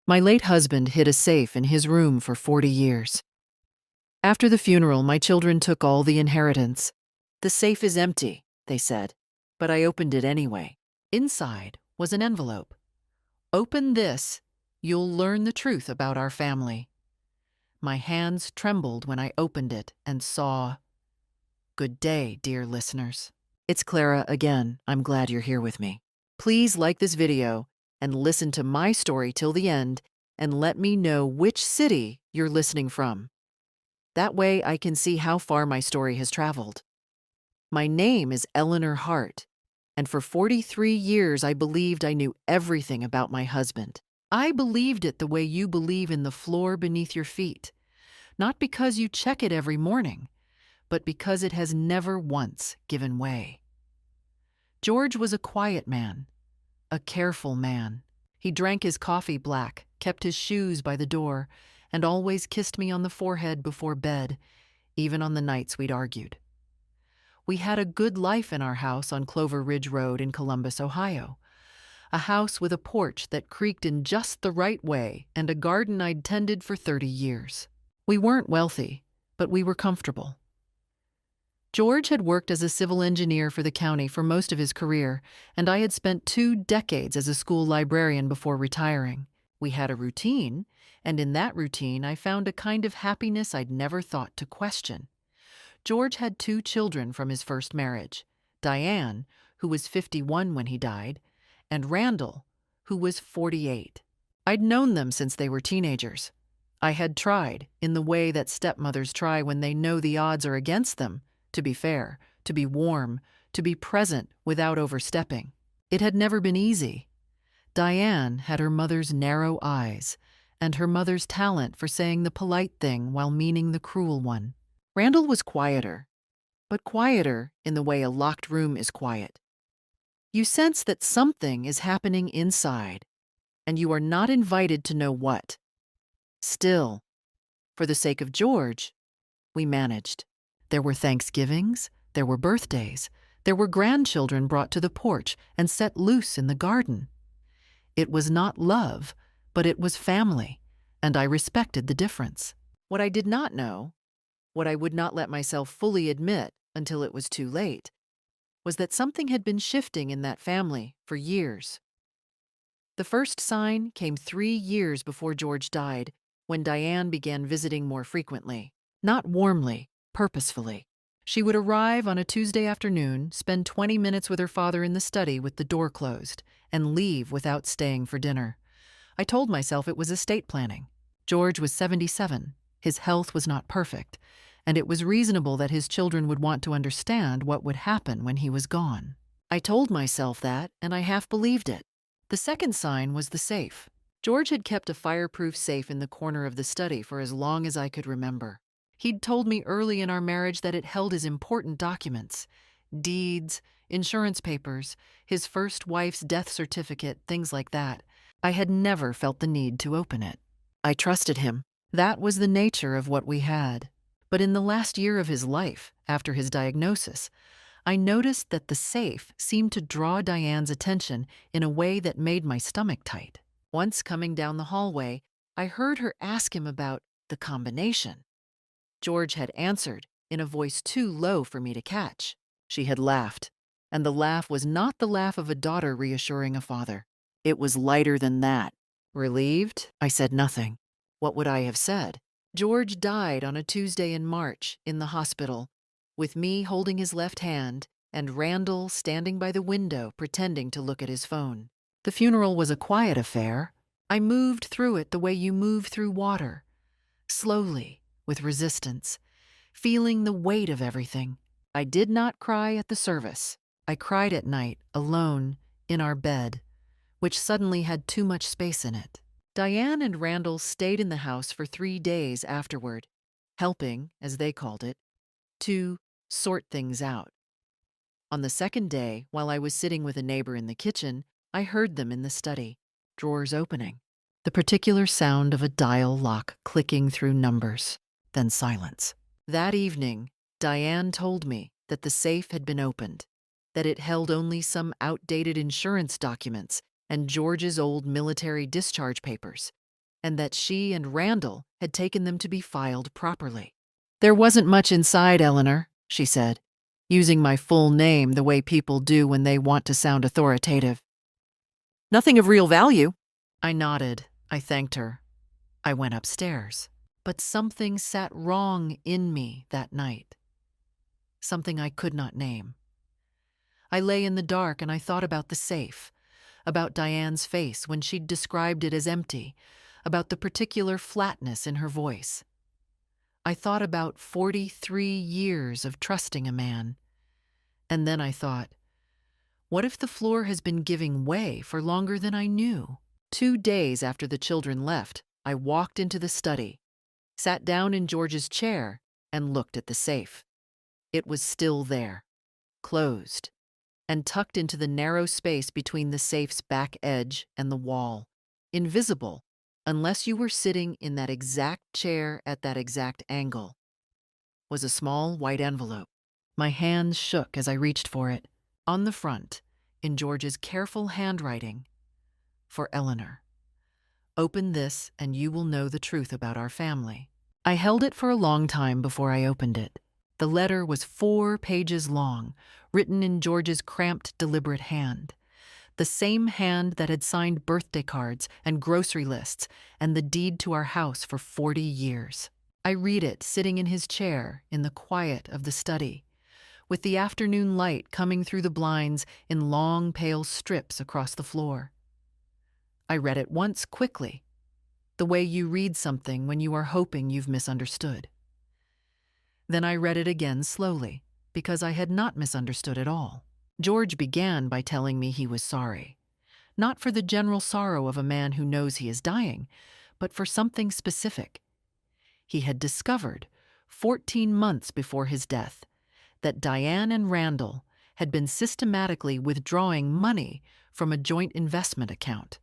My late husband hid a safe in his room for 40 years. After the funeral, my children took all the inheritance. The safe is empty, they said, but I opened it anyway. Inside was an envelope. Open this, you'll learn the truth about our family. My hands trembled when I opened it and saw, "Good day, dear listeners." It's Clara again. I'm glad you're here with me. Please like this video and listen to my story till the end and let me know which city you're listening from. That way I can see how far my story has traveled. My name is Eleanor Hart, and for 43 years I believed I knew everything about my husband. I believed it the way you believe in the floor beneath your feet, not because you check it every morning, but because it has never once given way. George was a quiet man, a careful man. He drank his coffee black, kept his shoes by the door, and always kissed me on the forehead before bed, even on the nights we'd argued. We had a good life in our house on Clover Ridge Road in Columbus, Ohio. A house with a porch that creaked in just the right way and a garden I'd tended for 30 years. We weren't wealthy, but we were comfortable. George had worked as a civil engineer for the county for most of his career, and I had spent 2 decades as a school librarian before retiring. We had a routine, and in that routine I found a kind of happiness I'd never thought to question. George had 2 children from his first marriage, Diane, who was 51 when he died, and Randall, who was 48. I'd known them since they were teenagers. I had tried, in the way that stepmothers try when they know the odds are against them, to be fair, to be warm, to be present without overstepping. It had never been easy. Diane had her mother's narrow eyes, and her mother's talent for saying the polite thing while meaning the cruel one. Randall was quieter, but quieter in the way a locked room is quiet. You sense that something is happening inside, and you are not invited to know what. Still, for the sake of George, we managed. There were Thanksgivings, there were birthdays, there were grandchildren brought to the porch and set loose in the garden. It was not love, but it was family, and I respected the difference. What I did not know, what I would not let myself fully admit until it was too late, was that something had been shifting in that family for years. The first sign came 3 years before George died, when Diane began visiting more frequently. Not warmly, purposefully. She would arrive on a Tuesday afternoon, spend 20 minutes with her father in the study with the door closed, and leave without staying for dinner. I told myself it was estate planning. George was 77. His health was not perfect, and it was reasonable that his children would want to understand what would happen when he was gone. I told myself that, and I half believed it. The second sign was the safe. George had kept a fireproof safe in the corner of the study for as long as I could remember. He'd told me early in our marriage that it held his important documents, deeds, insurance papers, his first wife's death certificate, things like that. I had never felt the need to open it. I trusted him. That was the nature of what we had. But in the last year of his life, after his diagnosis, I noticed that the safe seemed to draw Diane's attention in a way that made my stomach tight. Once coming down the hallway, I heard her ask him about the combination. George had answered in a voice too low for me to catch. She had laughed, and the laugh was not the laugh of a daughter reassuring a father. It was lighter than that. Relieved? I said nothing. What would I have said? George died on a Tuesday in March in the hospital, with me holding his left hand and Randall standing by the window pretending to look at his phone. The funeral was a quiet affair. I moved through it the way you move through water, slowly, with resistance, feeling the weight of everything. I did not cry at the service. I cried at night, alone, in our bed, which suddenly had too much space in it. Diane and Randall stayed in the house for 3 days afterward, helping, as they called it, to sort things out. On the second day, while I was sitting with a neighbor in the kitchen, I heard them in the study, drawers opening, the particular sound of a dial lock clicking through numbers, then silence. That evening, Diane told me that the safe had been opened, that it held only some outdated insurance documents and George's old military discharge papers, and that she and Randall had taken them to be filed properly. "There wasn't much inside, Eleanor," she said, using my full name the way people do when they want to sound authoritative. "Nothing of real value." I nodded. I thanked her. I went upstairs. But something sat wrong in me that night. Something I could not name. I lay in the dark and I thought about the safe, about Diane's face when she'd described it as empty, about the particular flatness in her voice. I thought about 43 years of trusting a man. And then I thought, what if the floor has been giving way for longer than I knew? 2 days after the children left, I walked into the study, sat down in George's chair, and looked at the safe. It was still there, closed, and tucked into the narrow space between the safe's back edge and the wall, invisible unless you were sitting in that exact chair at that exact angle, was a small white envelope. My hands shook as I reached for it. On the front, in George's careful handwriting, "For Eleanor. Open this and you will know the truth about our family." I held it for a long time before I opened it. The letter was 4 pages long, written in George's cramped, deliberate hand. The same hand that had signed birthday cards and grocery lists and the deed to our house for 40 years. I read it sitting in his chair in the quiet of the study, with the afternoon light coming through the blinds in long, pale strips across the floor. I read it once quickly, the way you read something when you are hoping you've misunderstood. Then I read it again slowly, because I had not misunderstood at all. George began by telling me he was sorry, not for the general sorrow of a man who knows he is dying, but for something specific. He had discovered, 14 months before his death, that Diane and Randall had been systematically withdrawing money from a joint investment account,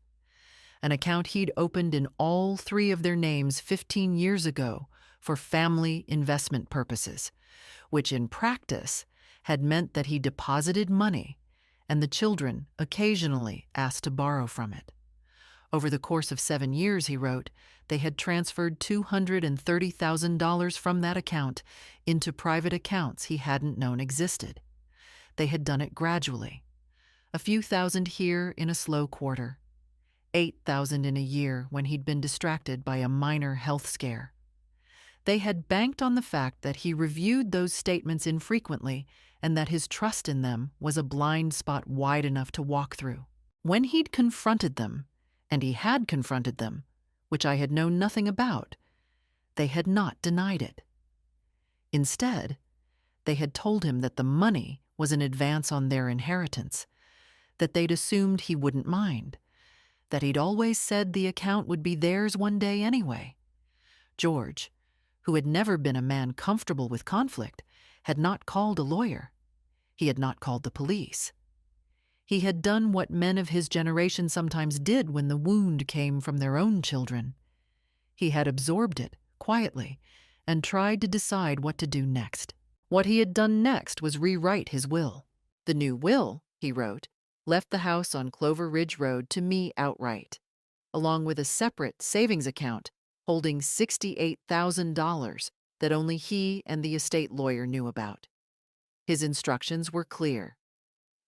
an account he'd opened in all 3 of their names 15 years ago for family investment purposes, which in practice had meant that he deposited money and the children occasionally asked to borrow from it. Over the course of 7 years, he wrote, they had transferred $230,000 from that account into private accounts he hadn't known existed. They had done it gradually, a few thousand here in a slow quarter, 8,000 in a year when he'd been distracted by a minor health scare. They had banked on the fact that he reviewed those statements infrequently and that his trust in them was a blind spot wide enough to walk through. When he'd confronted them, and he had confronted them, which I had known nothing about, they had not denied it. Instead, they had told him that the money was an advance on their inheritance, that they'd assumed he wouldn't mind, that he'd always said the account would be theirs one day anyway. George, who had never been a man comfortable with conflict, had not called a lawyer. He had not called the police. He had done what men of his generation sometimes did when the wound came from their own children. He had absorbed it quietly and tried to decide what to do next. What he had done next was rewrite his will. The new will, he wrote, left the house on Clover Ridge Road to me outright, along with a separate savings account holding $68,000 that only he and the estate lawyer knew about. His instructions were clear.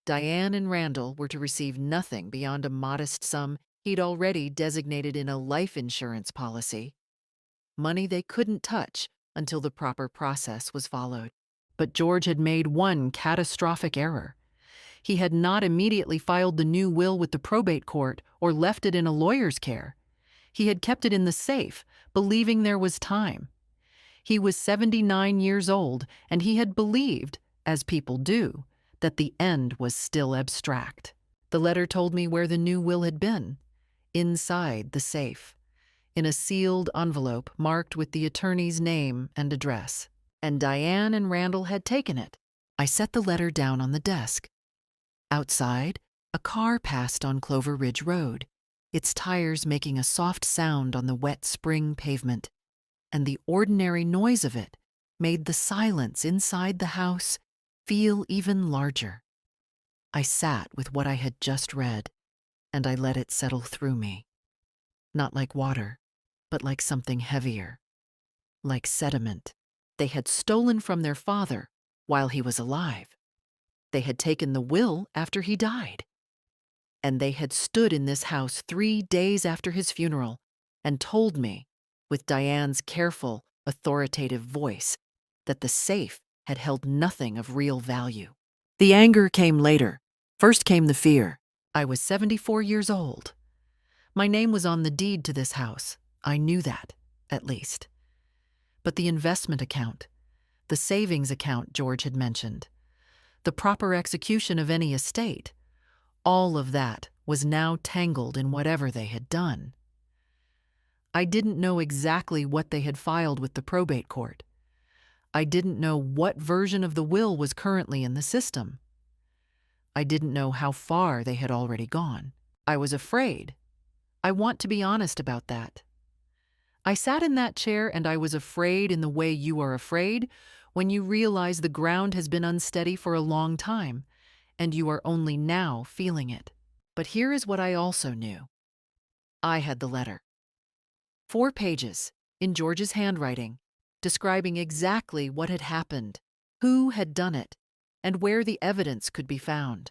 Diane and Randall were to receive nothing beyond a modest sum he'd already designated in a life insurance policy, money they couldn't touch until the proper process was followed. But George had made one catastrophic error. He had not immediately filed the new will with the probate court or left it in a lawyer's care. He had kept it in the safe, believing there was time. He was 79 years old, and he had believed, as people do, that the end was still abstract. The letter told me where the new will had been, inside the safe, in a sealed envelope marked with the attorney's name and address. And Diane and Randall had taken it. I set the letter down on the desk. Outside, a car passed on Clover Ridge Road, its tires making a soft sound on the wet spring pavement, and the ordinary noise of it made the silence inside the house feel even larger. I sat with what I had just read, and I let it settle through me. Not like water, but like something heavier, like sediment. They had stolen from their father while he was alive. They had taken the will after he died. And they had stood in this house 3 days after his funeral and told me, with Diane's careful, authoritative voice, that the safe had held nothing of real value. The anger came later. First came the fear. I was 74 years old. My name was on the deed to this house. I knew that, at least. But the investment account, the savings account George had mentioned, the proper execution of any estate, all of that was now tangled in whatever they had done. I didn't know exactly what they had filed with the probate court. I didn't know what version of the will was currently in the system. I didn't know how far they had already gone. I was afraid. I want to be honest about that. I sat in that chair and I was afraid in the way you are afraid when you realize the ground has been unsteady for a long time and you are only now feeling it. But here is what I also knew. I had the letter. 4 pages, in George's handwriting, describing exactly what had happened, who had done it, and where the evidence could be found.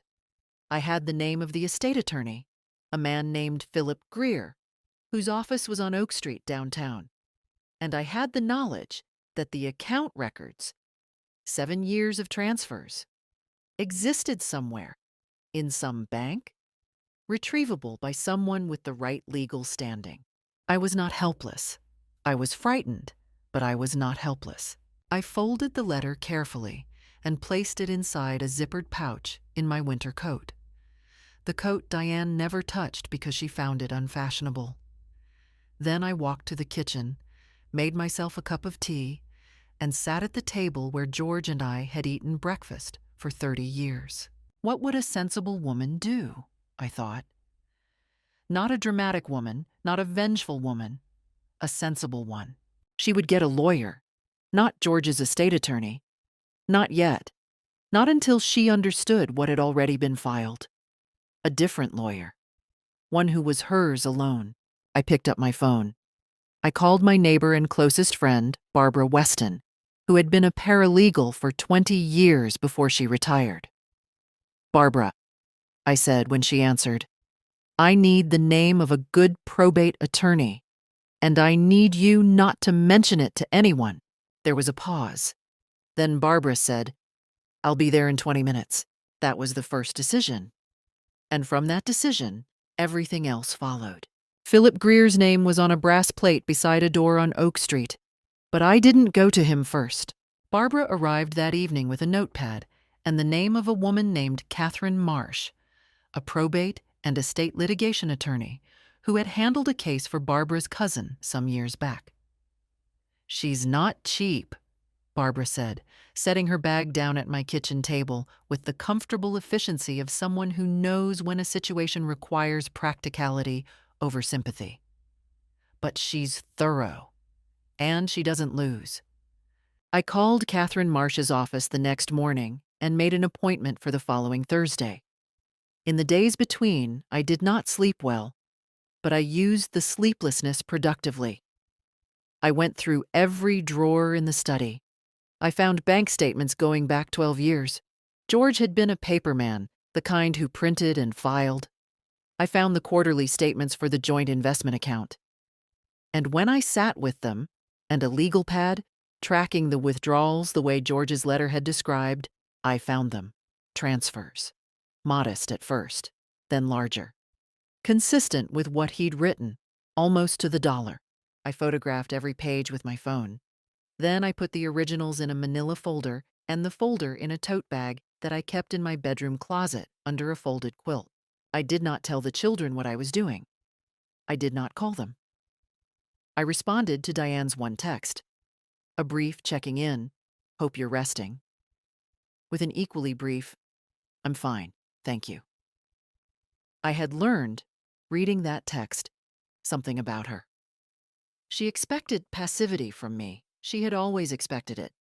I had the name of the estate attorney, a man named Philip Greer, whose office was on Oak Street downtown. And I had the knowledge that the account records, 7 years of transfers, existed somewhere, in some bank, retrievable by someone with the right legal standing. I was not helpless. I was frightened, but I was not helpless. I folded the letter carefully and placed it inside a zippered pouch in my winter coat. The coat Diane never touched because she found it unfashionable. Then I walked to the kitchen, made myself a cup of tea, and sat at the table where George and I had eaten breakfast for 30 years. What would a sensible woman do? I thought. Not a dramatic woman, not a vengeful woman, a sensible one. She would get a lawyer, not George's estate attorney. Not yet. Not until she understood what had already been filed. A different lawyer. One who was hers alone. I picked up my phone. I called my neighbor and closest friend, Barbara Weston, who had been a paralegal for 20 years before she retired. "Barbara," I said when she answered, "I need the name of a good probate attorney, and I need you not to mention it to anyone." There was a pause. Then Barbara said, "I'll be there in 20 minutes." That was the first decision. And from that decision, everything else followed. Philip Greer's name was on a brass plate beside a door on Oak Street, but I didn't go to him first. Barbara arrived that evening with a notepad and the name of a woman named Catherine Marsh, a probate and estate litigation attorney who had handled a case for Barbara's cousin some years back. "She's not cheap," Barbara said, setting her bag down at my kitchen table with the comfortable efficiency of someone who knows when a situation requires practicality over sympathy. "But she's thorough, and she doesn't lose." I called Catherine Marsh's office the next morning and made an appointment for the following Thursday. In the days between, I did not sleep well, but I used the sleeplessness productively. I went through every drawer in the study. I found bank statements going back 12 years. George had been a paperman, the kind who printed and filed. I found the quarterly statements for the joint investment account. And when I sat with them, and a legal pad, tracking the withdrawals the way George's letter had described, I found them. Transfers. Modest at first, then larger. Consistent with what he'd written, almost to the dollar. I photographed every page with my phone. Then I put the originals in a manila folder and the folder in a tote bag that I kept in my bedroom closet under a folded quilt. I did not tell the children what I was doing. I did not call them. I responded to Diane's one text. A brief checking in, "Hope you're resting," with an equally brief, "I'm fine, thank you." I had learned, reading that text, something about her. She expected passivity from me. She had always expected it.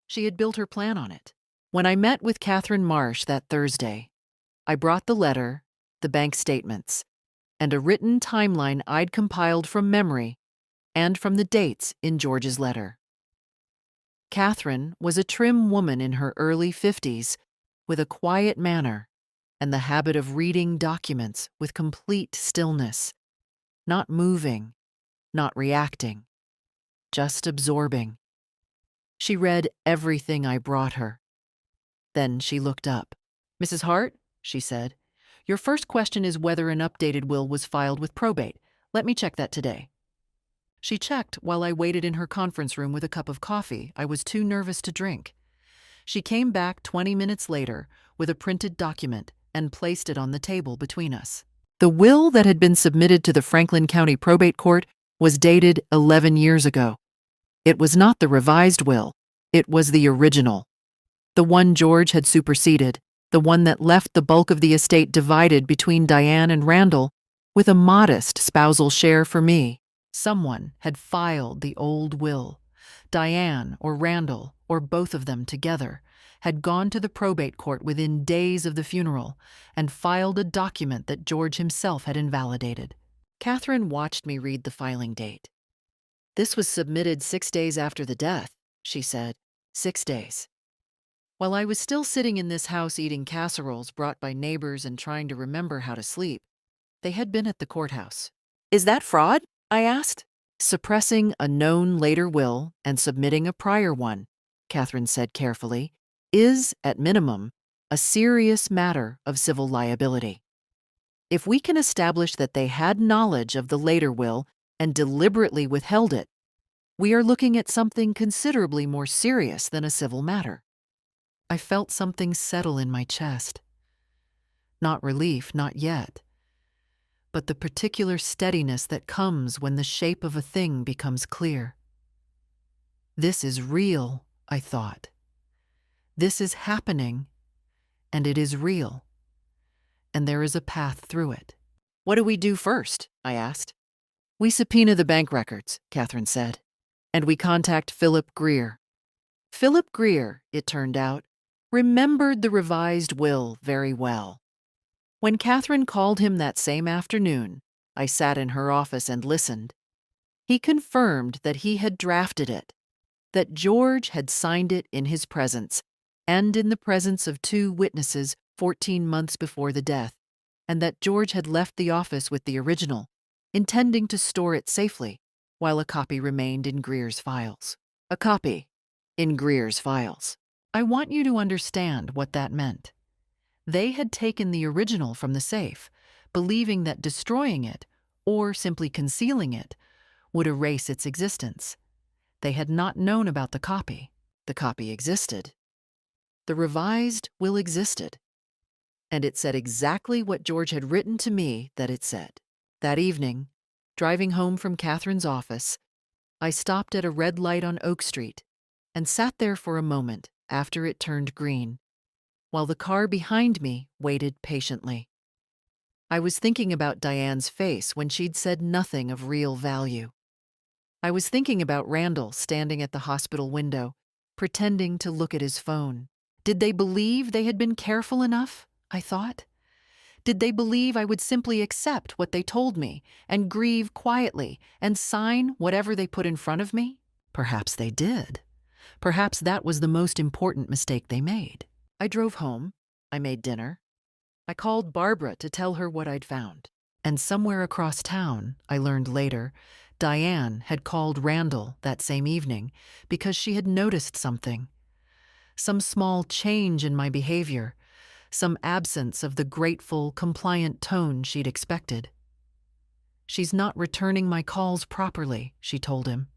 She had built her plan on it. When I met with Catherine Marsh that Thursday, I brought the letter, the bank statements, and a written timeline I'd compiled from memory and from the dates in George's letter. Catherine was a trim woman in her early 50s with a quiet manner and the habit of reading documents with complete stillness, not moving, not reacting, just absorbing. She read everything I brought her. Then she looked up. "Mrs. Hart," she said, "your first question is whether an updated will was filed with probate. Let me check that today." She checked while I waited in her conference room with a cup of coffee I was too nervous to drink. She came back 20 minutes later with a printed document and placed it on the table between us. The will that had been submitted to the Franklin County Probate Court was dated 11 years ago. It was not the revised will, it was the original. The one George had superseded, the one that left the bulk of the estate divided between Diane and Randall, with a modest spousal share for me. Someone had filed the old will. Diane or Randall, or both of them together, had gone to the probate court within days of the funeral and filed a document that George himself had invalidated. Catherine watched me read the filing date. "This was submitted 6 days after the death," she said. 6 days. While I was still sitting in this house eating casseroles brought by neighbors and trying to remember how to sleep, they had been at the courthouse. "Is that fraud?" I asked. "Suppressing a known later will and submitting a prior one," Catherine said carefully, "is, at minimum, a serious matter of civil liability. If we can establish that they had knowledge of the later will and deliberately withheld it, we are looking at something considerably more serious than a civil matter." I felt something settle in my chest. Not relief, not yet, but the particular steadiness that comes when the shape of a thing becomes clear. This is real, I thought. This is happening, and it is real, and there is a path through it. "What do we do first?" I asked. "We subpoena the bank records," Catherine said, "and we contact Philip Greer." Philip Greer, it turned out, remembered the revised will very well. When Catherine called him that same afternoon, I sat in her office and listened. He confirmed that he had drafted it, that George had signed it in his presence, and in the presence of 2 witnesses 14 months before the death, and that George had left the office with the original, intending to store it safely, while a copy remained in Greer's files. A copy in Greer's files. I want you to understand what that meant. They had taken the original from the safe, believing that destroying it, or simply concealing it, would erase its existence. They had not known about the copy. The copy existed. The revised will existed. And it said exactly what George had written to me that it said. That evening, driving home from Catherine's office, I stopped at a red light on Oak Street and sat there for a moment after it turned green, while the car behind me waited patiently. I was thinking about Diane's face when she'd said nothing of real value. I was thinking about Randall standing at the hospital window, pretending to look at his phone. Did they believe they had been careful enough? I thought. Did they believe I would simply accept what they told me and grieve quietly and sign whatever they put in front of me? Perhaps they did. Perhaps that was the most important mistake they made. I drove home. I made dinner. I called Barbara to tell her what I'd found. And somewhere across town, I learned later, Diane had called Randall that same evening because she had noticed something. Some small change in my behavior, some absence of the grateful, compliant tone she'd expected. "She's not returning my calls properly," she told him.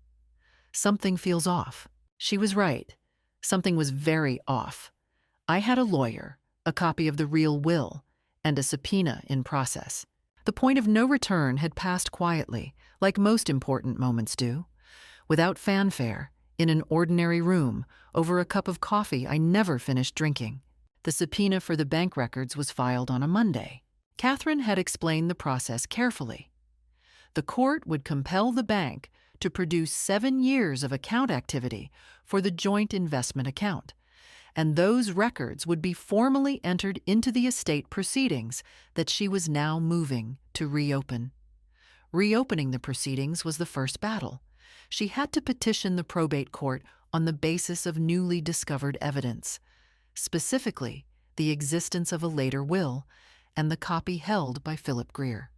"Something feels off." She was right. Something was very off. I had a lawyer, a copy of the real will, and a subpoena in process. The point of no return had passed quietly, like most important moments do. Without fanfare, in an ordinary room, over a cup of coffee I never finished drinking. The subpoena for the bank records was filed on a Monday. Catherine had explained the process carefully. The court would compel the bank to produce 7 years of account activity for the joint investment account, and those records would be formally entered into the estate proceedings that she was now moving to reopen. Reopening the proceedings was the first battle. She had to petition the probate court on the basis of newly discovered evidence, specifically the existence of a later will and the copy held by Philip Greer.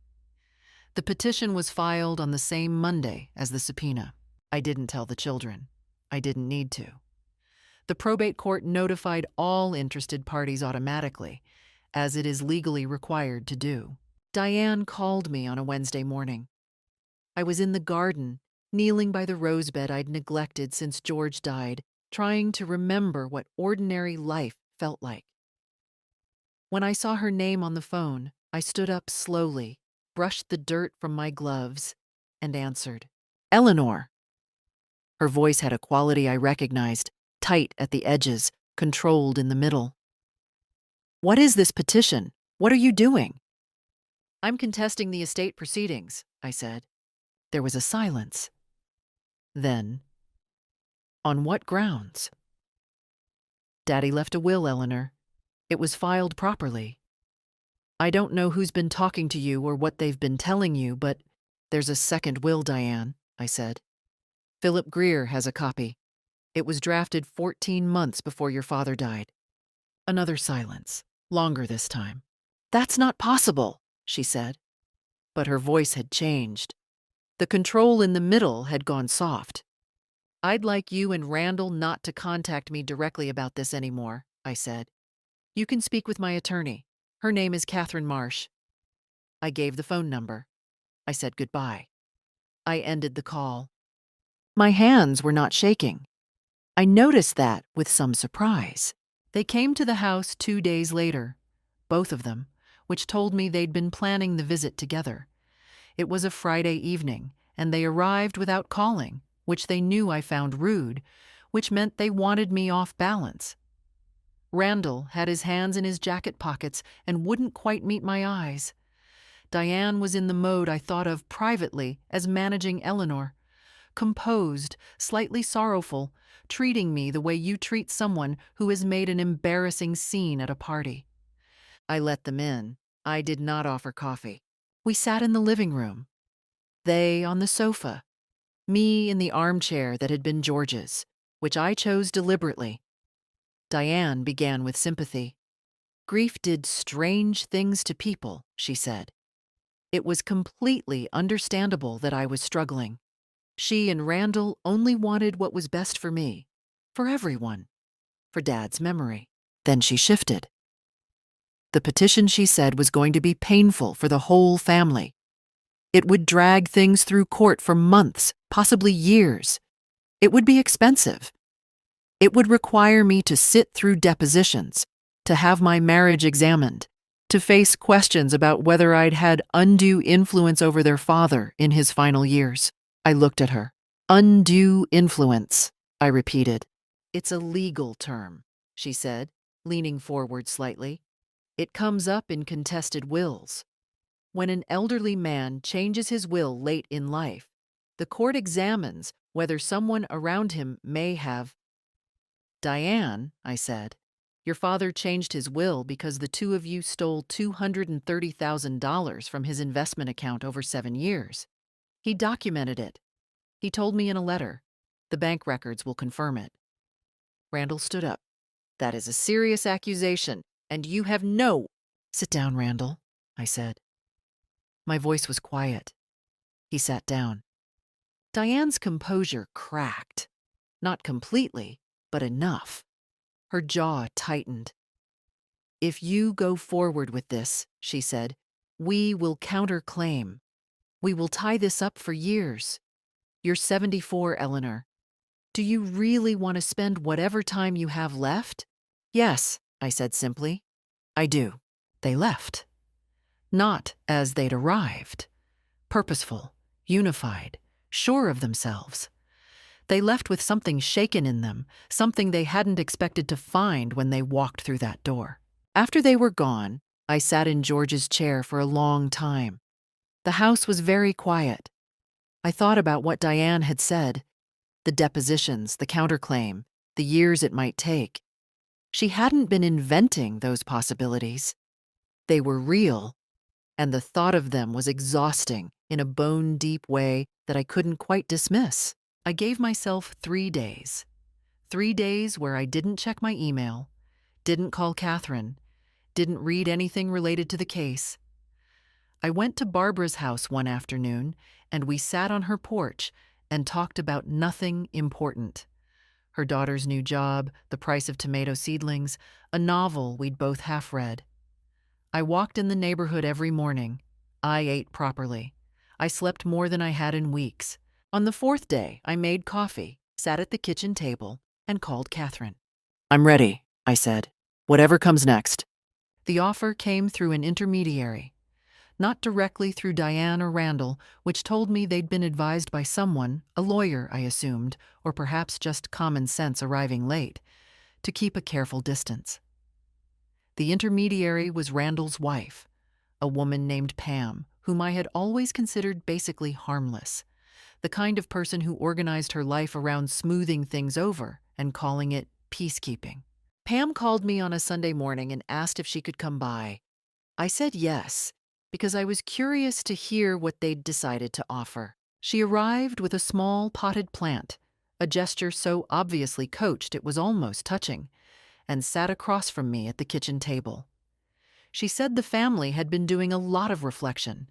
The petition was filed on the same Monday as the subpoena. I didn't tell the children. I didn't need to. The probate court notified all interested parties automatically, as it is legally required to do. Diane called me on a Wednesday morning. I was in the garden, kneeling by the rosebed I'd neglected since George died, trying to remember what ordinary life felt like. When I saw her name on the phone, I stood up slowly, brushed the dirt from my gloves, and answered, "Eleanor." Her voice had a quality I recognized, tight at the edges, controlled in the middle. "What is this petition? What are you doing?" "I'm contesting the estate proceedings," I said. There was a silence. Then, "On what grounds?" "Daddy left a will, Eleanor. It was filed properly. I don't know who's been talking to you or what they've been telling you, but there's a second will, Diane," I said. "Philip Greer has a copy. It was drafted 14 months before your father died." Another silence, longer this time. "That's not possible," she said. But her voice had changed. The control in the middle had gone soft. "I'd like you and Randall not to contact me directly about this anymore," I said. "You can speak with my attorney. Her name is Catherine Marsh." I gave the phone number. I said goodbye. I ended the call. My hands were not shaking. I noticed that with some surprise. They came to the house 2 days later, both of them, which told me they'd been planning the visit together. It was a Friday evening, and they arrived without calling, which they knew I found rude, which meant they wanted me off balance. Randall had his hands in his jacket pockets and wouldn't quite meet my eyes. Diane was in the mode I thought of privately as managing Eleanor, composed, slightly sorrowful, treating me the way you treat someone who has made an embarrassing scene at a party. I let them in. I did not offer coffee. We sat in the living room. They on the sofa. Me in the armchair that had been George's, which I chose deliberately. Diane began with sympathy. "Grief did strange things to people," she said. It was completely understandable that I was struggling. She and Randall only wanted what was best for me, for everyone, for Dad's memory. Then she shifted. The petition, she said, was going to be painful for the whole family. It would drag things through court for months, possibly years. It would be expensive. It would require me to sit through depositions, to have my marriage examined, to face questions about whether I'd had undue influence over their father in his final years. I looked at her. "Undue influence," I repeated. "It's a legal term," she said, leaning forward slightly. "It comes up in contested wills. When an elderly man changes his will late in life, the court examines whether someone around him may have—" "Diane," I said, "your father changed his will because the two of you stole $230,000 from his investment account over 7 years. He documented it. He told me in a letter. The bank records will confirm it." Randall stood up. "That is a serious accusation, and you have no—" "Sit down, Randall," I said. My voice was quiet. He sat down. Diane's composure cracked. Not completely, but enough. Her jaw tightened. "If you go forward with this," she said, "we will counterclaim. We will tie this up for years. You're 74, Eleanor. Do you really want to spend whatever time you have left?" "Yes," I said simply. "I do." They left. Not as they'd arrived. Purposeful, unified, sure of themselves. They left with something shaken in them, something they hadn't expected to find when they walked through that door. After they were gone, I sat in George's chair for a long time. The house was very quiet. I thought about what Diane had said, the depositions, the counterclaim, the years it might take. She hadn't been inventing those possibilities. They were real, and the thought of them was exhausting in a bone-deep way that I couldn't quite dismiss. I gave myself 3 days. 3 days where I didn't check my email, didn't call Catherine, didn't read anything related to the case. I went to Barbara's house one afternoon, and we sat on her porch and talked about nothing important. Her daughter's new job, the price of tomato seedlings, a novel we'd both half read. I walked in the neighborhood every morning. I ate properly. I slept more than I had in weeks. On the 4th day, I made coffee, sat at the kitchen table, and called Catherine. "I'm ready," I said. "Whatever comes next." The offer came through an intermediary, not directly through Diane or Randall, which told me they'd been advised by someone, a lawyer, I assumed, or perhaps just common sense arriving late, to keep a careful distance. The intermediary was Randall's wife, a woman named Pam, whom I had always considered basically harmless, the kind of person who organized her life around smoothing things over and calling it peacekeeping. Pam called me on a Sunday morning and asked if she could come by. I said yes, because I was curious to hear what they'd decided to offer. She arrived with a small potted plant, a gesture so obviously coached it was almost touching, and sat across from me at the kitchen table. She said the family had been doing a lot of reflection.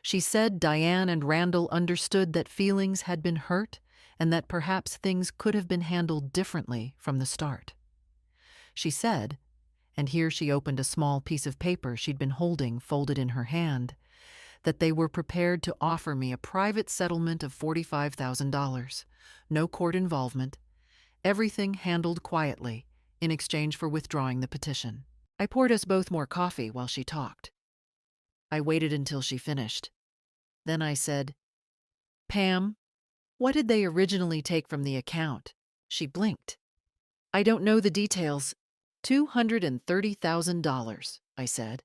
She said Diane and Randall understood that feelings had been hurt and that perhaps things could have been handled differently from the start. She said, and here she opened a small piece of paper she'd been holding folded in her hand, that they were prepared to offer me a private settlement of $45,000, no court involvement, everything handled quietly, in exchange for withdrawing the petition. I poured us both more coffee while she talked. I waited until she finished. Then I said, "Pam, what did they originally take from the account?" She blinked. "I don't know the details. $230,000, I said,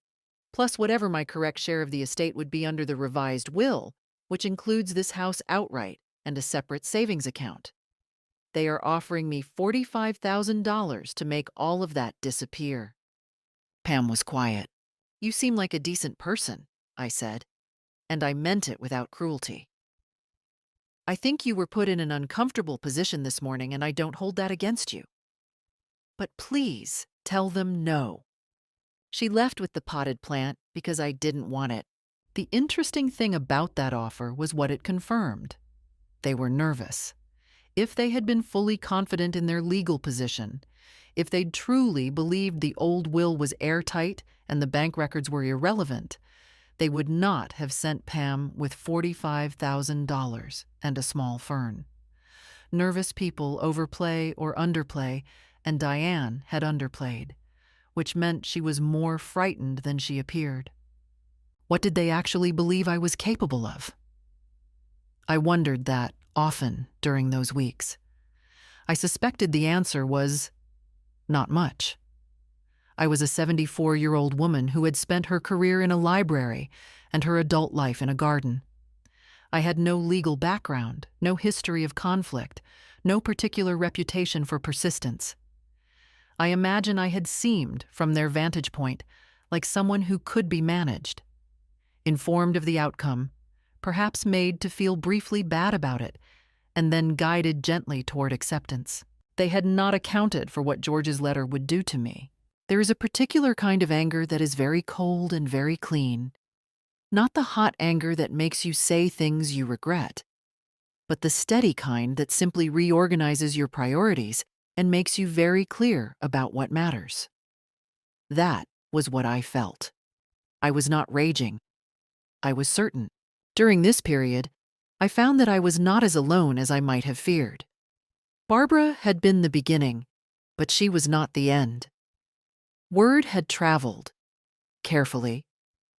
plus whatever my correct share of the estate would be under the revised will, which includes this house outright and a separate savings account. They are offering me $45,000 to make all of that disappear." Pam was quiet. "You seem like a decent person," I said, and I meant it without cruelty. "I think you were put in an uncomfortable position this morning, and I don't hold that against you. But please tell them no." She left with the potted plant because I didn't want it. The interesting thing about that offer was what it confirmed. They were nervous. If they had been fully confident in their legal position, if they'd truly believed the old will was airtight and the bank records were irrelevant, they would not have sent Pam with $45,000 and a small fern. Nervous people overplay or underplay, and Diane had underplayed, which meant she was more frightened than she appeared. What did they actually believe I was capable of? I wondered that often during those weeks. I suspected the answer was not much. I was a 74-year-old woman who had spent her career in a library and her adult life in a garden. I had no legal background, no history of conflict, no particular reputation for persistence. I imagine I had seemed, from their vantage point, like someone who could be managed. Informed of the outcome, perhaps made to feel briefly bad about it, and then guided gently toward acceptance. They had not accounted for what George's letter would do to me. There is a particular kind of anger that is very cold and very clean. Not the hot anger that makes you say things you regret, but the steady kind that simply reorganizes your priorities and makes you very clear about what matters. That was what I felt. I was not raging. I was certain. During this period, I found that I was not as alone as I might have feared. Barbara had been the beginning, but she was not the end. Word had traveled, carefully,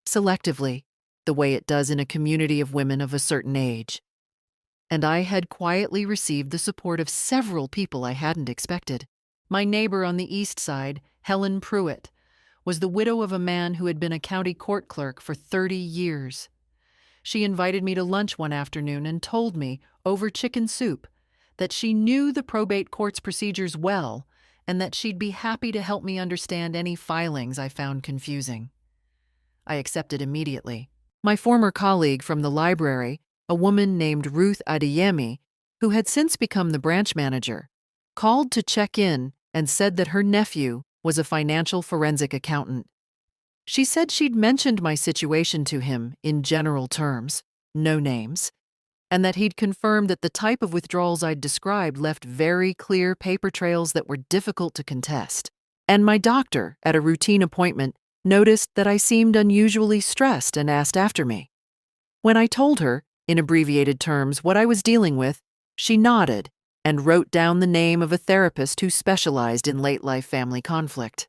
selectively, the way it does in a community of women of a certain age. And I had quietly received the support of several people I hadn't expected. My neighbor on the east side, Helen Pruitt, was the widow of a man who had been a county court clerk for 30 years. She invited me to lunch one afternoon and told me, over chicken soup, that she knew the probate court's procedures well and that she'd be happy to help me understand any filings I found confusing. I accepted immediately. My former colleague from the library, a woman named Ruth Adeyemi, who had since become the branch manager, called to check in and said that her nephew was a financial forensic accountant. She said she'd mentioned my situation to him in general terms, no names, and that he'd confirmed that the type of withdrawals I'd described left very clear paper trails that were difficult to contest. And my doctor, at a routine appointment, noticed that I seemed unusually stressed and asked after me. When I told her, in abbreviated terms, what I was dealing with, she nodded and wrote down the name of a therapist who specialized in late-life family conflict.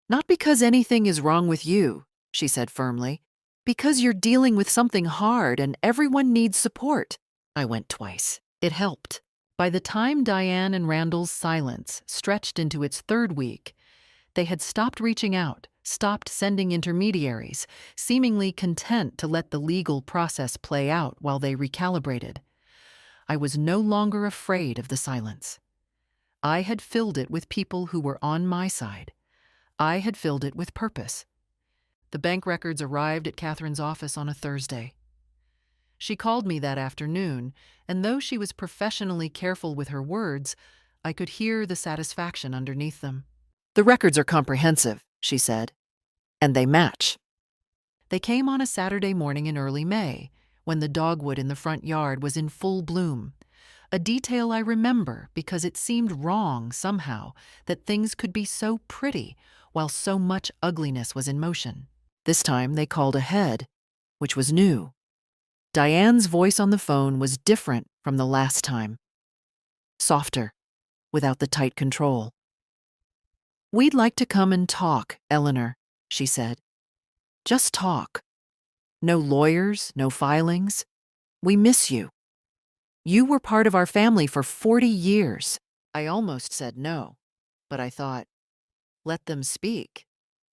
"Not because anything is wrong with you," she said firmly, "because you're dealing with something hard and everyone needs support." I went twice. It helped. By the time Diane and Randall's silence stretched into its third week, they had stopped reaching out, stopped sending intermediaries, seemingly content to let the legal process play out while they recalibrated. I was no longer afraid of the silence. I had filled it with people who were on my side. I had filled it with purpose. The bank records arrived at Catherine's office on a Thursday. She called me that afternoon, and though she was professionally careful with her words, I could hear the satisfaction underneath them. "The records are comprehensive," she said, "and they match." They came on a Saturday morning in early May, when the dogwood in the front yard was in full bloom, a detail I remember because it seemed wrong somehow that things could be so pretty while so much ugliness was in motion. This time they called ahead, which was new. Diane's voice on the phone was different from the last time. Softer, without the tight control. "We'd like to come and talk, Eleanor," she said. "Just talk. No lawyers, no filings. We miss you. You were part of our family for 40 years. I almost said no, but I thought, let them speak.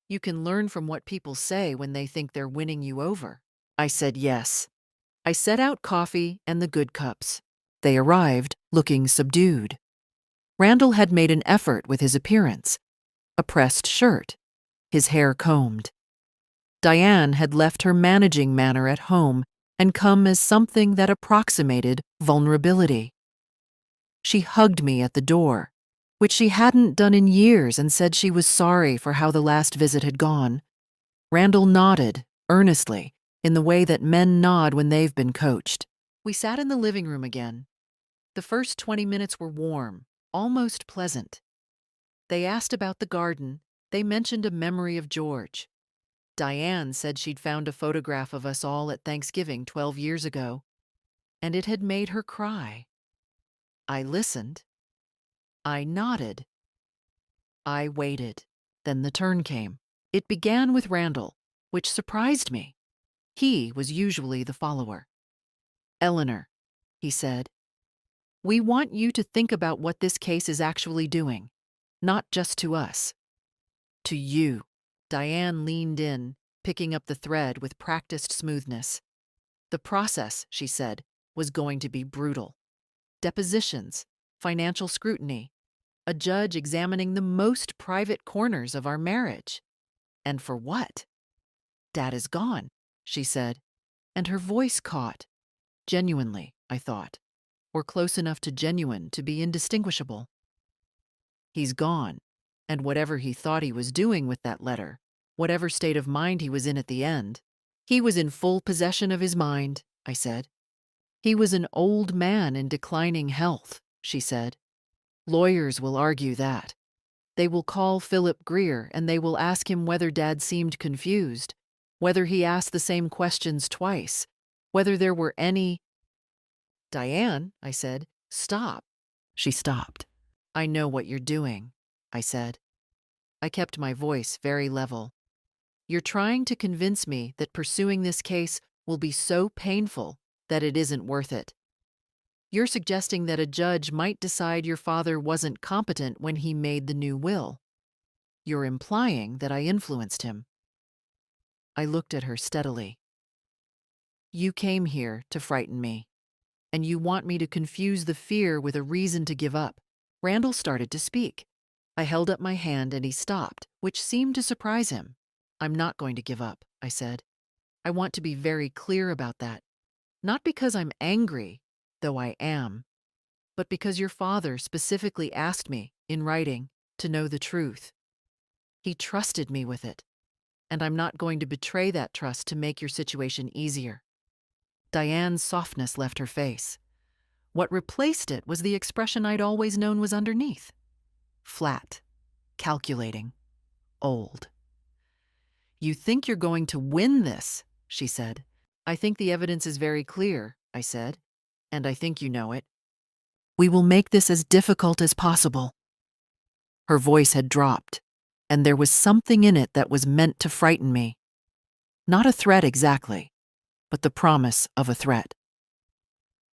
You can learn from what people say when they think they're winning you over. I said yes. I set out coffee and the good cups. They arrived looking subdued. Randall had made an effort with his appearance. A pressed shirt, his hair combed. Diane had left her managing manner at home and come as something that approximated vulnerability. She hugged me at the door, which she hadn't done in years, and said she was sorry for how the last visit had gone. Randall nodded, earnestly, in the way that men nod when they've been coached. We sat in the living room again. The first 20 minutes were warm, almost pleasant. They asked about the garden. They mentioned a memory of George. Diane said she'd found a photograph of us all at Thanksgiving 12 years ago, and it had made her cry. I listened. I nodded. I waited. Then the turn came. It began with Randall, which surprised me. He was usually the follower. "Eleanor," he said, "we want you to think about what this case is actually doing, not just to us. To you." Diane leaned in, picking up the thread with practiced smoothness. "The process," she said, "was going to be brutal. Depositions, financial scrutiny, a judge examining the most private corners of our marriage. And for what? Dad is gone," she said, and her voice caught. Genuinely, I thought, or close enough to genuine to be indistinguishable. "He's gone, and whatever he thought he was doing with that letter, whatever state of mind he was in at the end, he was in full possession of his mind," I said. "He was an old man in declining health," she said. "Lawyers will argue that. They will call Philip Greer and they will ask him whether Dad seemed confused, whether he asked the same questions twice, whether there were any—" "Diane," I said, "stop." She stopped. "I know what you're doing," I said. I kept my voice very level. "You're trying to convince me that pursuing this case will be so painful that it isn't worth it. You're suggesting that a judge might decide your father wasn't competent when he made the new will. You're implying that I influenced him." I looked at her steadily. "You came here to frighten me, and you want me to confuse the fear with a reason to give up." Randall started to speak. I held up my hand and he stopped, which seemed to surprise him. "I'm not going to give up," I said. I want to be very clear about that. Not because I'm angry, though I am, but because your father specifically asked me, in writing, to know the truth. He trusted me with it, and I'm not going to betray that trust to make your situation easier." Diane's softness left her face. What replaced it was the expression I'd always known was underneath. Flat, calculating, old. "You think you're going to win this," she said. "I think the evidence is very clear," I said, "and I think you know it. We will make this as difficult as possible." Her voice had dropped, and there was something in it that was meant to frighten me. Not a threat exactly, but the promise of a threat.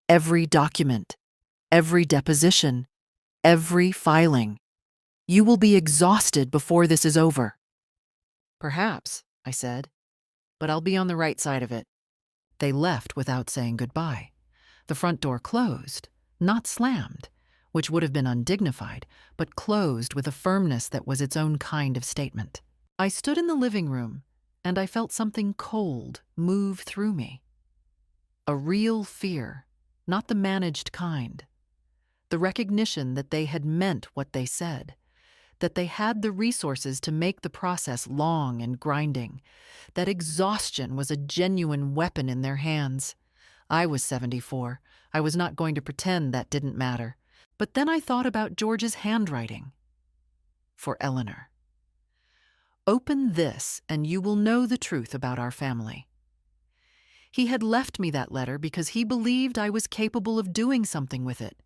"Every document, every deposition, every filing. You will be exhausted before this is over." "Perhaps," I said, "but I'll be on the right side of it." They left without saying goodbye. The front door closed, not slammed, which would have been undignified, but closed with a firmness that was its own kind of statement. I stood in the living room, and I felt something cold move through me. A real fear, not the managed kind. The recognition that they had meant what they said, that they had the resources to make the process long and grinding, that exhaustion was a genuine weapon in their hands. I was 74. I was not going to pretend that didn't matter. But then I thought about George's handwriting. For Eleanor. "Open this, and you will know the truth about our family." He had left me that letter because he believed I was capable of doing something with it.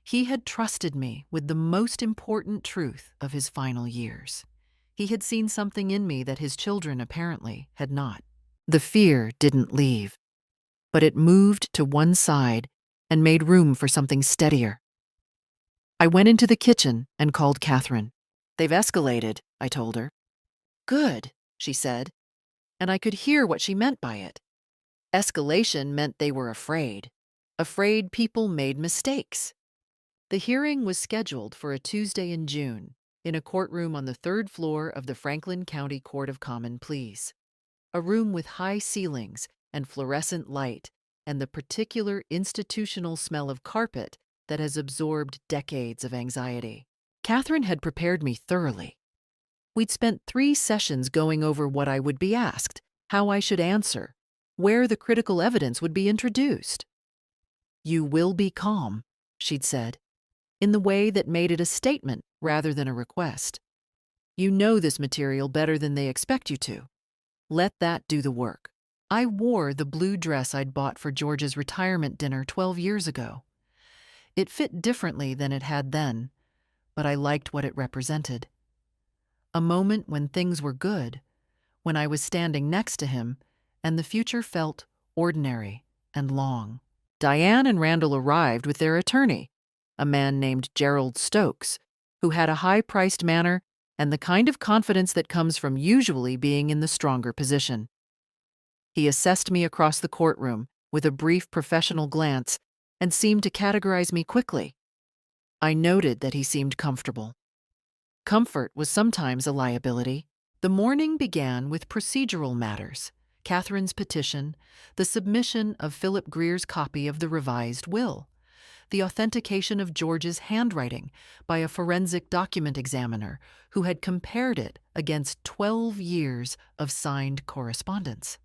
He had trusted me with the most important truth of his final years. He had seen something in me that his children apparently had not. The fear didn't leave, but it moved to one side and made room for something steadier. I went into the kitchen and called Catherine. "They've escalated," I told her. "Good," she said, and I could hear what she meant by it. Escalation meant they were afraid people made mistakes. The hearing was scheduled for a Tuesday in June in a courtroom on the third floor of the Franklin County Court of Common Pleas, a room with high ceilings and fluorescent light and the particular institutional smell of carpet that has absorbed decades of anxiety. Catherine had prepared me thoroughly. We'd spent 3 sessions going over what I would be asked, how I should answer, where the critical evidence would be introduced. "You will be calm," she'd said, in the way that made it a statement rather than a request. "You know this material better than they expect you to. Let that do the work." I wore the blue dress I'd bought for George's retirement dinner 12 years ago. It fit differently than it had then, but I liked what it represented. A moment when things were good, when I was standing next to him, and the future felt ordinary and long. Diane and Randall arrived with their attorney, a man named Gerald Stokes, who had a high-priced manner and the kind of confidence that comes from usually being in the stronger position. He assessed me across the courtroom with a brief professional glance and seemed to categorize me quickly. I noted that he seemed comfortable. Comfort was sometimes a liability. The morning began with procedural matters: Catherine's petition, the submission of Philip Greer's copy of the revised will, the authentication of George's handwriting by a forensic document examiner who had compared it against 12 years of signed correspondence.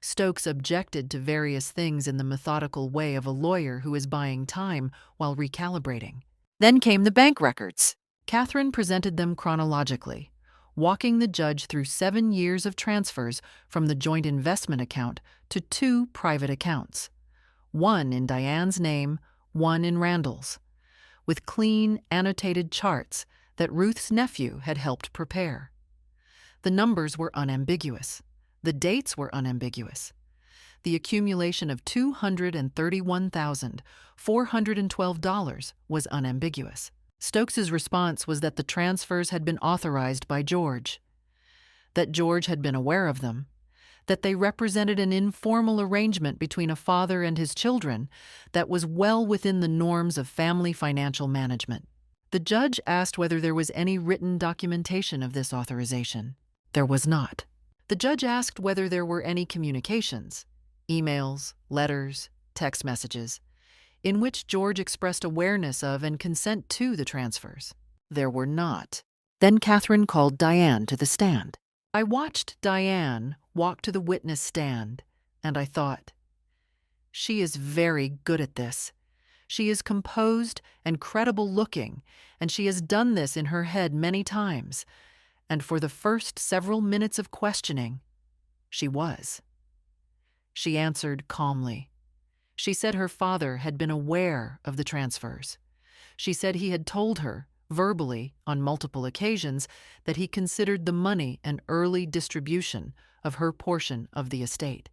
Stokes objected to various things in the methodical way of a lawyer who is buying time while recalibrating. Then came the bank records. Catherine presented them chronologically, walking the judge through 7 years of transfers from the joint investment account to 2 private accounts, one in Diane's name, one in Randall's, with clean, annotated charts that Ruth's nephew had helped prepare. The numbers were unambiguous. The dates were unambiguous. The accumulation of $231,412 was unambiguous. Stokes's response was that the transfers had been authorized by George, that George had been aware of them, that they represented an informal arrangement between a father and his children that was well within the norms of family financial management. The judge asked whether there was any written documentation of this authorization. There was not. The judge asked whether there were any communications, emails, letters, text messages, in which George expressed awareness of and consent to the transfers. There were not. Then Catherine called Diane to the stand. I watched Diane walk to the witness stand, and I thought, she is very good at this. She is composed and credible-looking, and she has done this in her head many times. And for the first several minutes of questioning, she was. She answered calmly. She said her father had been aware of the transfers. She said he had told her, verbally, on multiple occasions, that he considered the money an early distribution of her portion of the estate.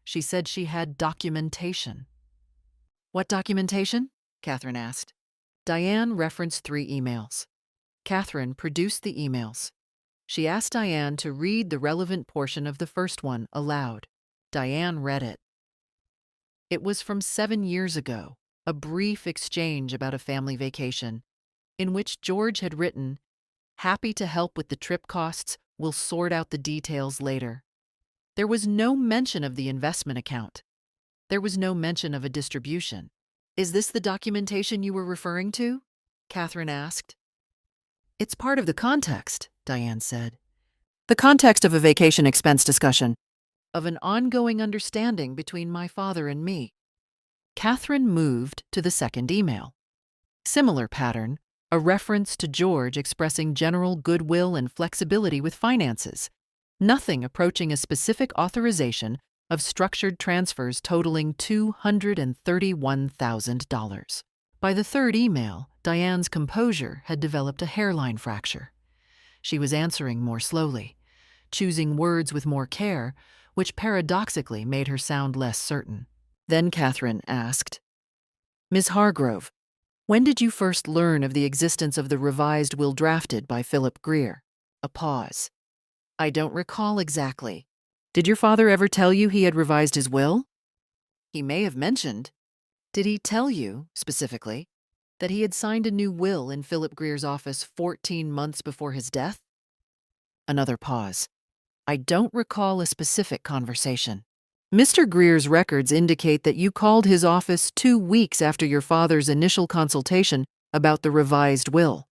She said she had documentation. What documentation? Catherine asked. Diane referenced 3 emails. Catherine produced the emails. She asked Diane to read the relevant portion of the first one aloud. Diane read it. It was from 7 years ago, a brief exchange about a family vacation, in which George had written, "Happy to help with the trip costs, we'll sort out the details later." There was no mention of the investment account. There was no mention of a distribution. Is this the documentation you were referring to? Catherine asked. It's part of the context, Diane said. The context of a vacation expense discussion, of an ongoing understanding between my father and me. Catherine moved to the second email. Similar pattern, a reference to George expressing general goodwill and flexibility with finances. Nothing approaching a specific authorization of structured transfers totaling $231,000. By the third email, Diane's composure had developed a hairline fracture. She was answering more slowly, choosing words with more care, which paradoxically made her sound less certain. Then Catherine asked, Ms. Hargrove, when did you first learn of the existence of the revised will drafted by Philip Greer? A pause. I don't recall exactly. Did your father ever tell you he had revised his will? He may have mentioned. Did he tell you, specifically, that he had signed a new will in Philip Greer's office 14 months before his death? Another pause. I don't recall a specific conversation. Mr. Greer's records indicate that you called his office 2 weeks after your father's initial consultation about the revised will.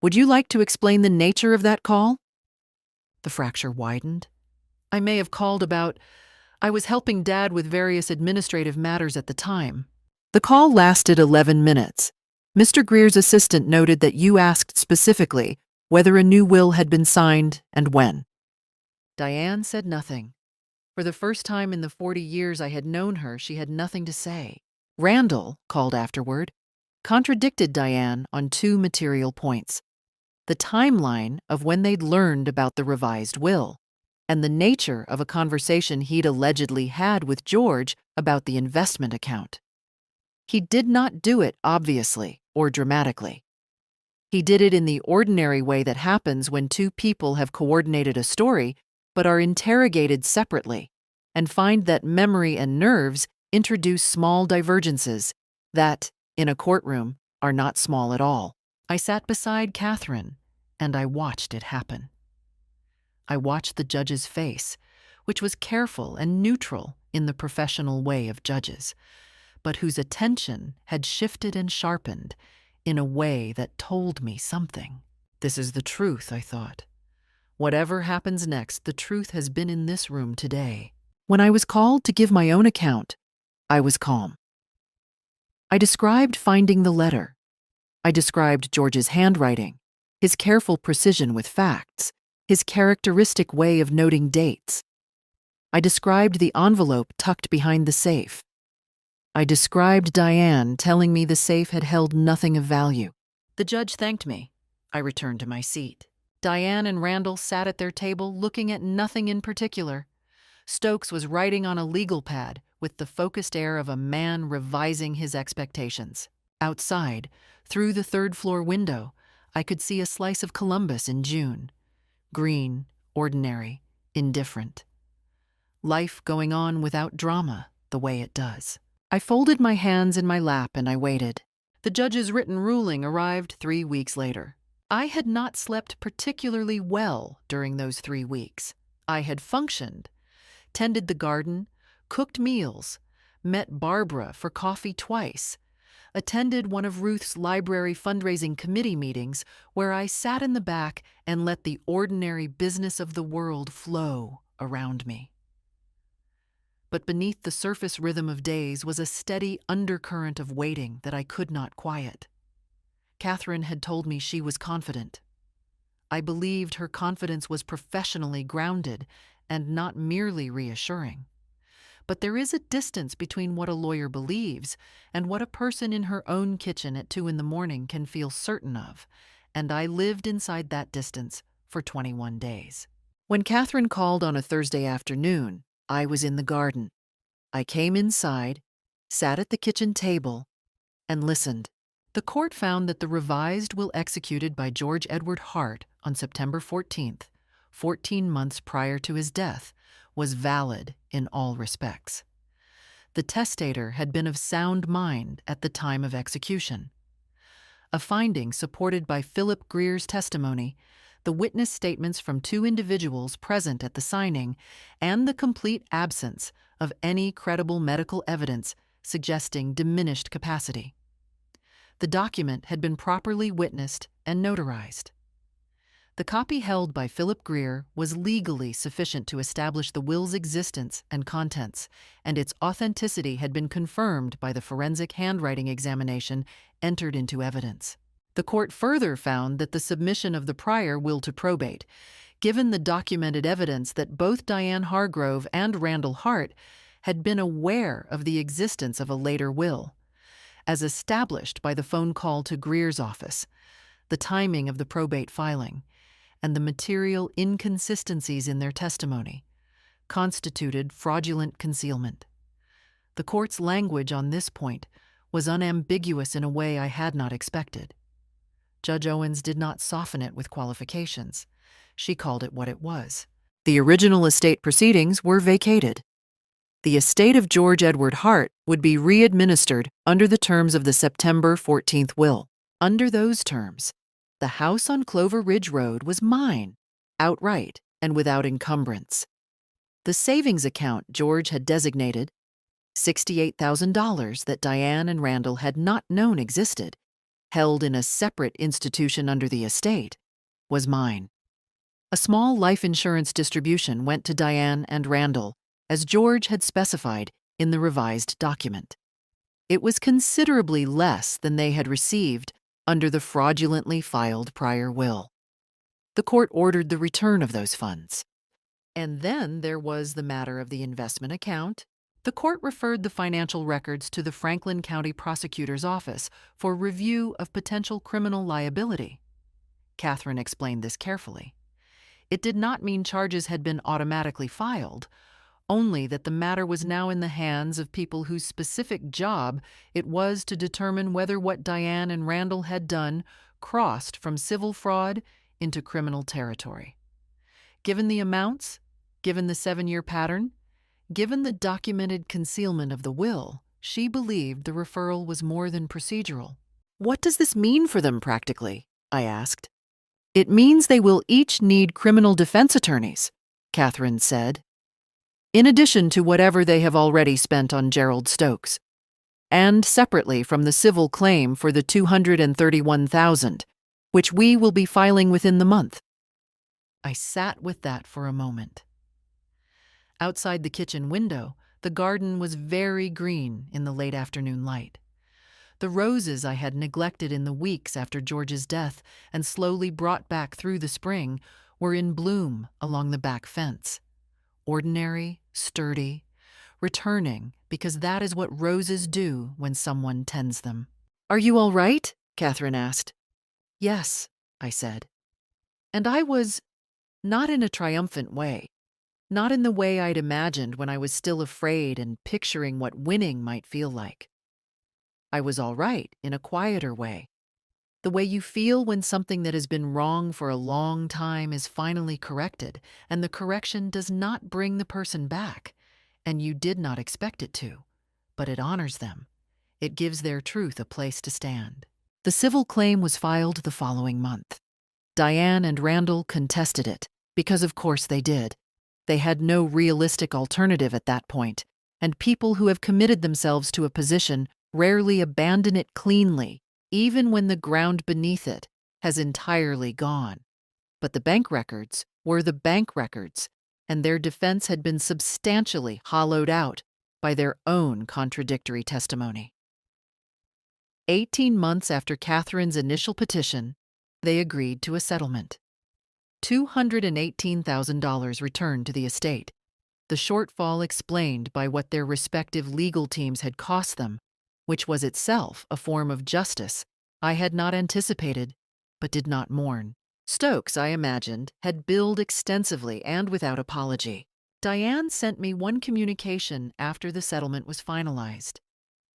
Would you like to explain the nature of that call? The fracture widened. I may have called about, I was helping Dad with various administrative matters at the time. The call lasted 11 minutes. Mr. Greer's assistant noted that you asked specifically whether a new will had been signed and when. Diane said nothing. For the first time in the 40 years I had known her, she had nothing to say. Randall, called afterward, contradicted Diane on 2 material points: the timeline of when they'd learned about the revised will, and the nature of a conversation he'd allegedly had with George about the investment account. He did not do it obviously or dramatically. He did it in the ordinary way that happens when 2 people have coordinated a story but are interrogated separately and find that memory and nerves introduce small divergences that, in a courtroom, are not small at all. I sat beside Catherine, and I watched it happen. I watched the judge's face, which was careful and neutral in the professional way of judges, but whose attention had shifted and sharpened in a way that told me something. This is the truth, I thought. Whatever happens next, the truth has been in this room today. When I was called to give my own account, I was calm. I described finding the letter. I described George's handwriting, his careful precision with facts, his characteristic way of noting dates. I described the envelope tucked behind the safe. I described Diane telling me the safe had held nothing of value. The judge thanked me. I returned to my seat. Diane and Randall sat at their table looking at nothing in particular. Stokes was writing on a legal pad with the focused air of a man revising his expectations. Outside, through the 3rd-floor window, I could see a slice of Columbus in June. Green, ordinary, indifferent. Life going on without drama, the way it does. I folded my hands in my lap and I waited. The judge's written ruling arrived 3 weeks later. I had not slept particularly well during those 3 weeks. I had functioned, tended the garden, cooked meals, met Barbara for coffee twice, attended one of Ruth's library fundraising committee meetings where I sat in the back and let the ordinary business of the world flow around me. But beneath the surface rhythm of days was a steady undercurrent of waiting that I could not quiet. Catherine had told me she was confident. I believed her confidence was professionally grounded and not merely reassuring. But there is a distance between what a lawyer believes and what a person in her own kitchen at 2 a.m. can feel certain of, and I lived inside that distance for 21 days. When Catherine called on a Thursday afternoon, I was in the garden. I came inside, sat at the kitchen table, and listened. The court found that the revised will executed by George Edward Hart on September 14th, 14 months prior to his death, was valid in all respects. The testator had been of sound mind at the time of execution. A finding supported by Philip Greer's testimony, the witness statements from 2 individuals present at the signing, and the complete absence of any credible medical evidence suggesting diminished capacity. The document had been properly witnessed and notarized. The copy held by Philip Greer was legally sufficient to establish the will's existence and contents, and its authenticity had been confirmed by the forensic handwriting examination entered into evidence. The court further found that the submission of the prior will to probate, given the documented evidence that both Diane Hargrove and Randall Hart had been aware of the existence of a later will, as established by the phone call to Greer's office, the timing of the probate filing, and the material inconsistencies in their testimony, constituted fraudulent concealment. The court's language on this point was unambiguous in a way I had not expected. Judge Owens did not soften it with qualifications. She called it what it was. The original estate proceedings were vacated. The estate of George Edward Hart would be re-administered under the terms of the September 14th will. Under those terms, the house on Clover Ridge Road was mine, outright and without encumbrance. The savings account George had designated, $68,000 that Diane and Randall had not known existed, held in a separate institution under the estate, was mine. A small life insurance distribution went to Diane and Randall, as George had specified in the revised document. It was considerably less than they had received under the fraudulently filed prior will. The court ordered the return of those funds. And then there was the matter of the investment account. The court referred the financial records to the Franklin County Prosecutor's Office for review of potential criminal liability. Catherine explained this carefully. It did not mean charges had been automatically filed, only that the matter was now in the hands of people whose specific job it was to determine whether what Diane and Randall had done crossed from civil fraud into criminal territory. Given the amounts, given the 7-year pattern, given the documented concealment of the will, she believed the referral was more than procedural. What does this mean for them practically? I asked. It means they will each need criminal defense attorneys, Catherine said, in addition to whatever they have already spent on Gerald Stokes, and separately from the civil claim for the $231,000, which we will be filing within the month. I sat with that for a moment. Outside the kitchen window, the garden was very green in the late afternoon light. The roses I had neglected in the weeks after George's death and slowly brought back through the spring were in bloom along the back fence. Ordinary, sturdy, returning because that is what roses do when someone tends them. Are you all right? Catherine asked. Yes, I said. And I was not in a triumphant way, not in the way I'd imagined when I was still afraid and picturing what winning might feel like. I was all right in a quieter way, the way you feel when something that has been wrong for a long time is finally corrected, and the correction does not bring the person back, and you did not expect it to, but it honors them. It gives their truth a place to stand. The civil claim was filed the following month. Diane and Randall contested it, because of course they did. They had no realistic alternative at that point, and people who have committed themselves to a position rarely abandon it cleanly, even when the ground beneath it has entirely gone. But the bank records were the bank records, and their defense had been substantially hollowed out by their own contradictory testimony. 18 months after Catherine's initial petition, they agreed to a settlement. $218,000 returned to the estate, the shortfall explained by what their respective legal teams had cost them, which was itself a form of justice I had not anticipated, but did not mourn. Stokes, I imagined, had billed extensively and without apology. Diane sent me one communication after the settlement was finalized.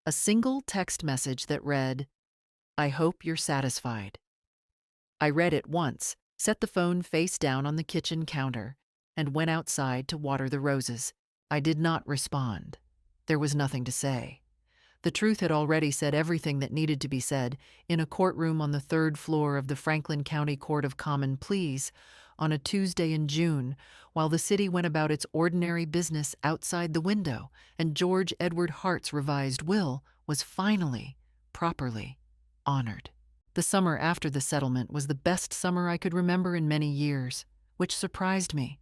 A single text message that read, "I hope you're satisfied." I read it once, set the phone face down on the kitchen counter, and went outside to water the roses. I did not respond. There was nothing to say. The truth had already said everything that needed to be said in a courtroom on the 3rd floor of the Franklin County Court of Common Pleas on a Tuesday in June, while the city went about its ordinary business outside the window, and George Edward Hart's revised will was finally, properly honored. The summer after the settlement was the best summer I could remember in many years, which surprised me,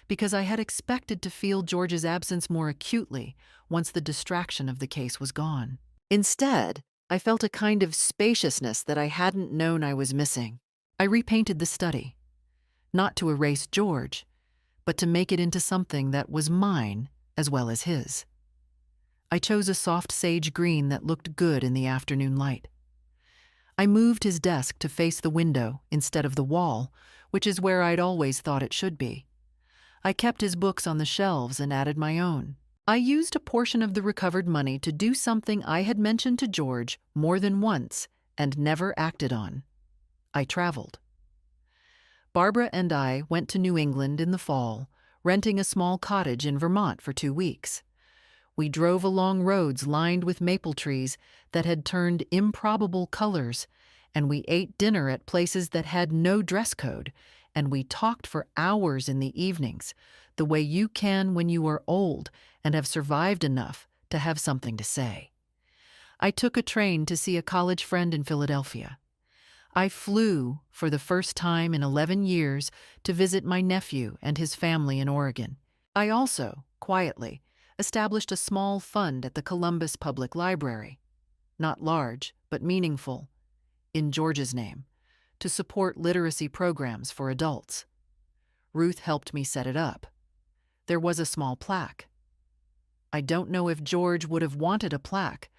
because I had expected to feel George's absence more acutely once the distraction of the case was gone. Instead, I felt a kind of spaciousness that I hadn't known I was missing. I repainted the study, not to erase George, but to make it into something that was mine as well as his. I chose a soft sage green that looked good in the afternoon light. I moved his desk to face the window instead of the wall, which is where I'd always thought it should be. I kept his books on the shelves and added my own. I used a portion of the recovered money to do something I had mentioned to George more than once and never acted on. I traveled. Barbara and I went to New England in the fall, renting a small cottage in Vermont for 2 weeks. We drove along roads lined with maple trees that had turned improbable colors, and we ate dinner at places that had no dress code, and we talked for hours in the evenings, the way you can when you are old and have survived enough to have something to say. I took a train to see a college friend in Philadelphia. I flew, for the first time in 11 years, to visit my nephew and his family in Oregon. I also, quietly, established a small fund at the Columbus Public Library, not large, but meaningful, in George's name, to support literacy programs for adults. Ruth helped me set it up. There was a small plaque. I don't know if George would have wanted a plaque,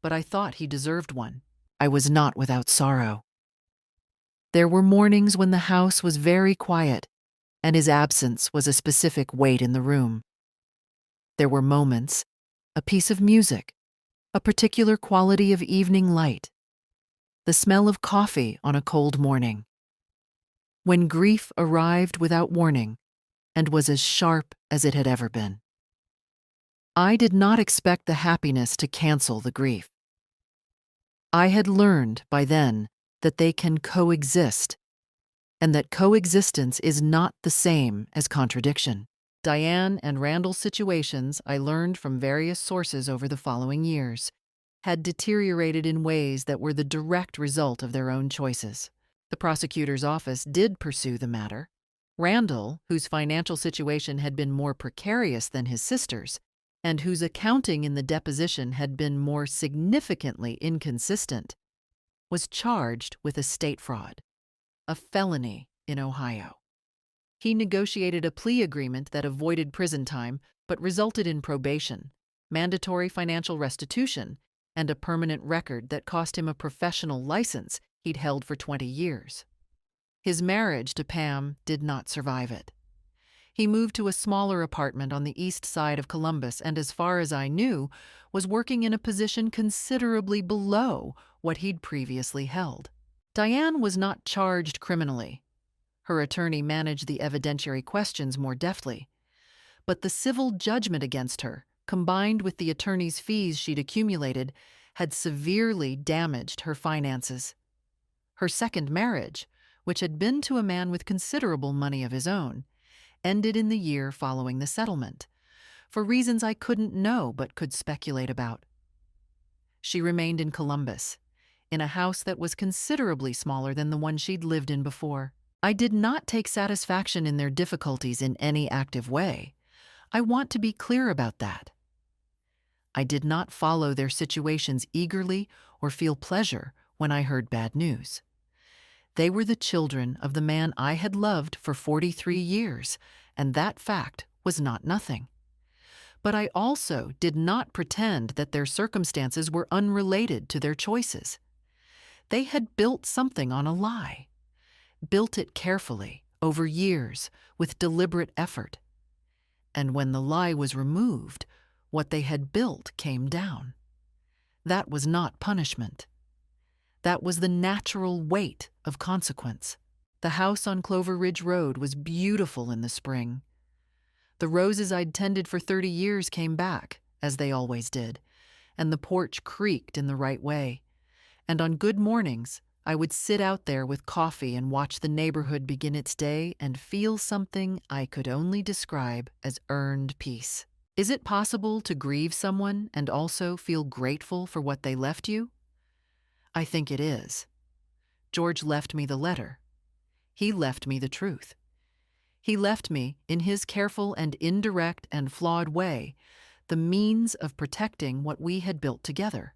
but I thought he deserved one. I was not without sorrow. There were mornings when the house was very quiet, and his absence was a specific weight in the room. There were moments, a piece of music, a particular quality of evening light, the smell of coffee on a cold morning, when grief arrived without warning and was as sharp as it had ever been. I did not expect the happiness to cancel the grief. I had learned by then that they can coexist, and that coexistence is not the same as contradiction. Diane and Randall's situations, I learned from various sources over the following years, had deteriorated in ways that were the direct result of their own choices. The prosecutor's office did pursue the matter. Randall, whose financial situation had been more precarious than his sister's, and whose accounting in the deposition had been more significantly inconsistent, was charged with estate fraud, a felony in Ohio. He negotiated a plea agreement that avoided prison time but resulted in probation, mandatory financial restitution, and a permanent record that cost him a professional license he'd held for 20 years. His marriage to Pam did not survive it. He moved to a smaller apartment on the east side of Columbus and, as far as I knew, was working in a position considerably below what he'd previously held. Diane was not charged criminally. Her attorney managed the evidentiary questions more deftly. But the civil judgment against her, combined with the attorney's fees she'd accumulated, had severely damaged her finances. Her second marriage, which had been to a man with considerable money of his own, ended in the year following the settlement, for reasons I couldn't know but could speculate about. She remained in Columbus, in a house that was considerably smaller than the one she'd lived in before. I did not take satisfaction in their difficulties in any active way. I want to be clear about that. I did not follow their situations eagerly or feel pleasure when I heard bad news. They were the children of the man I had loved for 43 years, and that fact was not nothing. But I also did not pretend that their circumstances were unrelated to their choices. They had built something on a lie, built it carefully, over years, with deliberate effort. And when the lie was removed, what they had built came down. That was not punishment. That was the natural weight of consequence. The house on Clover Ridge Road was beautiful in the spring. The roses I'd tended for 30 years came back, as they always did, and the porch creaked in the right way. And on good mornings, I would sit out there with coffee and watch the neighborhood begin its day and feel something I could only describe as earned peace. Is it possible to grieve someone and also feel grateful for what they left you? I think it is. George left me the letter. He left me the truth. He left me, in his careful and indirect and flawed way, the means of protecting what we had built together.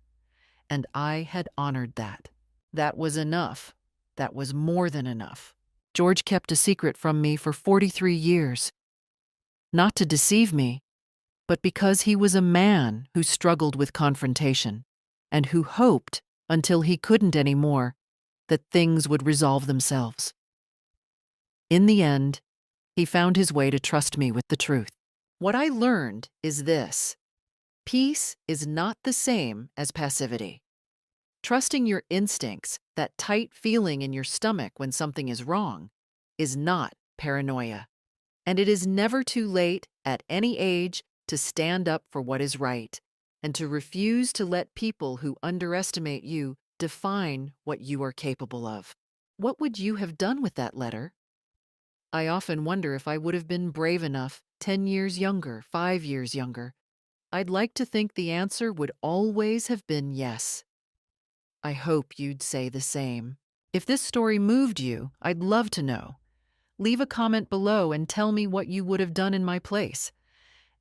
And I had honored that. That was enough. That was more than enough. George kept a secret from me for 43 years. Not to deceive me, but because he was a man who struggled with confrontation and who hoped, until he couldn't anymore, that things would resolve themselves. In the end, he found his way to trust me with the truth. What I learned is this: peace is not the same as passivity. Trusting your instincts, that tight feeling in your stomach when something is wrong, is not paranoia. And it is never too late, at any age, to stand up for what is right, and to refuse to let people who underestimate you define what you are capable of. What would you have done with that letter? I often wonder if I would have been brave enough, 10 years younger, 5 years younger. I'd like to think the answer would always have been yes. I hope you'd say the same. If this story moved you, I'd love to know. Leave a comment below and tell me what you would have done in my place.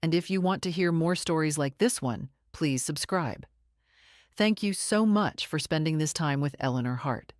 And if you want to hear more stories like this one, please subscribe. Thank you so much for spending this time with Eleanor Hart.